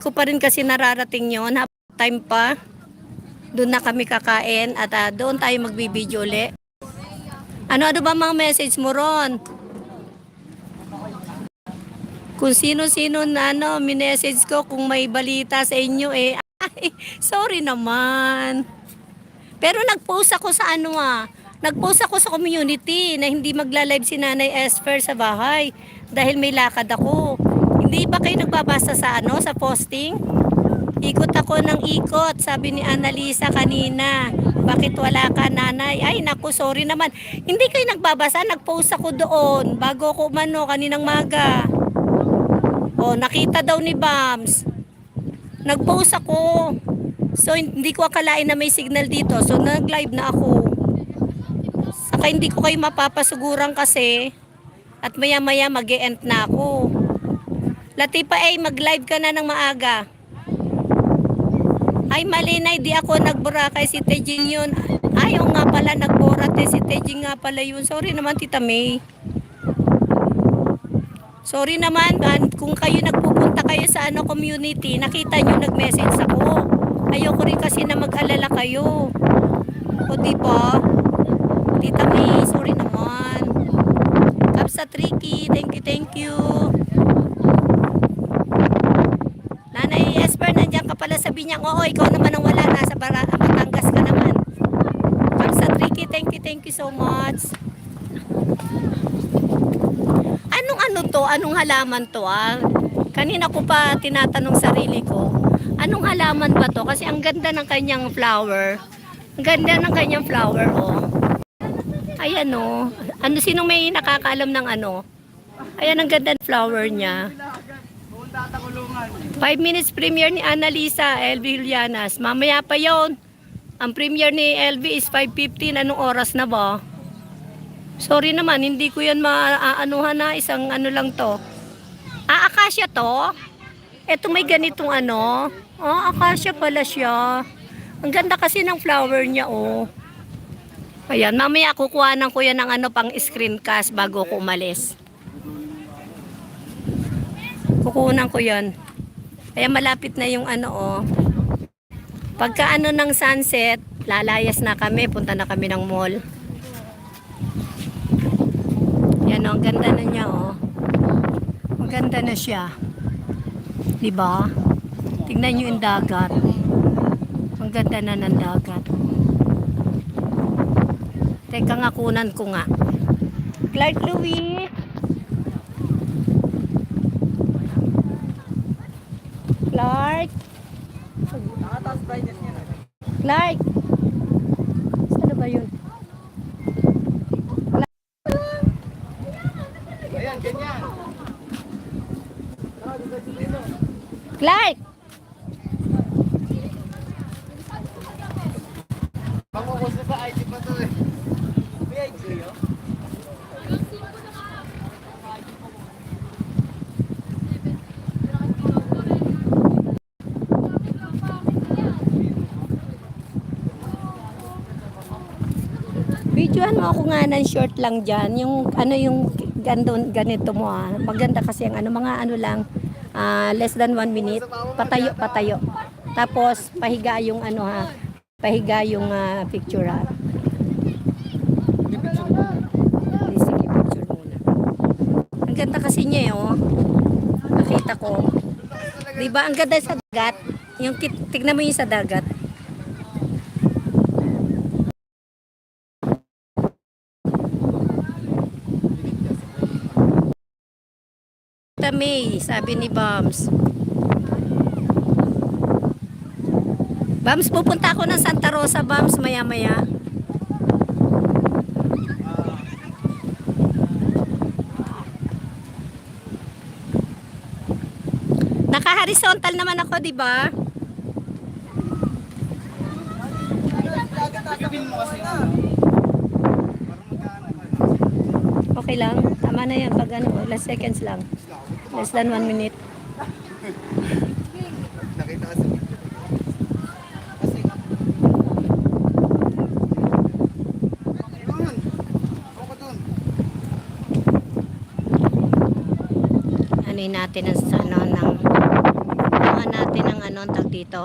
ko pa rin kasi nararating yon, half time pa. Doon na kami kakain at doon tayo magbibideo ulit. Ano ba mga message mo ron? Kung sino-sino na minessage ko kung may balita sa inyo eh. Ay, sorry naman. Pero nag-post ako sa nag-post ako sa community na hindi magla-live si Nanay Esper sa bahay dahil may lakad ako. Hindi ba kayo nagbabasa sa sa posting? Ikot ako ng ikot, sabi ni Annalisa kanina. Bakit wala ka, nanay? Ay, naku, sorry naman. Hindi kayo nagbabasa, nag-post ako doon bago ako kaninang maga. Oh, nakita daw ni Bams. Nag-post ako. So, hindi ko akalain na may signal dito. So, nag-live na ako. Saka hindi ko kayo mapapasuguran kasi at maya-maya mag-e-end na ako. Latipa, mag-live ka na ng maaga. Ay, mali na, di ako nagburakay, si Tejing yun. Ayaw nga pala, nagborate, si Tejing nga pala yun. Sorry naman, Tita May. Sorry naman, kung kayo nagpupunta kayo sa community, nakita nyo nag-message ako. Ayoko rin kasi na mag-alala kayo. O diba? Tita May, sorry naman. Kapsa Tricky, thank you. Nanay Esper, nandiyan ka pala sa Binyang. Oo, ikaw naman ang wala, nasa Batangas ka naman. Kapsa Tricky, thank you so much. Anong halaman to Kanina ko pa tinatanong sarili ko. Anong halaman ba to? Kasi ang ganda ng kanyang flower. Ang ganda ng kanyang flower, Ayan, sinong may nakakaalam ng Ayan, ang ganda ng flower niya. 5 minutes premiere ni Annalisa, LV Julianas. Mamaya pa yon. Ang premiere ni LV is 5:15. Anong oras na ba? Sorry naman, hindi ko yan maaanuhan na. Isang lang to. Akasya to? Eto may ganitong akasya pala siya. Ang ganda kasi ng flower niya, Ayan, mamaya kukuhanan ko yan ng pang screencast bago ko umalis. Kukunan ko yan. Kaya malapit na yung Pagka ng sunset, lalayas na kami, punta na kami ng mall. Yan ang ganda na niya, Maganda na siya. Diba? Tingnan niyo yung dagat. Ang ganda na ng dagat. Teka nga, kunan ko nga. Clark Louis. Clark. Clark. Saan ba yun? Ayan, ganyan. Clark. Makukusa sa IT pa to May IT yun? Videohan mo ako nga ng short lang dyan. Yung yung ganito mo Maganda kasi ang mga lang. Less than 1 minute. Patayo. Tapos pahiga yung pahiga yung picture Sige, picture muna. Ang ganda kasi niya Nakita ko. Diba ang ganda sa dagat? Yung tignan mo yung sa dagat. May, sabi ni Bams. Bams, pupunta ako ng Santa Rosa, Bams, maya-maya. Naka-horizontal naman ako, di ba? Okay lang. Tama na yan. Pag last seconds lang. Less than 1 minute. Ano natin ang ng ano, tag dito.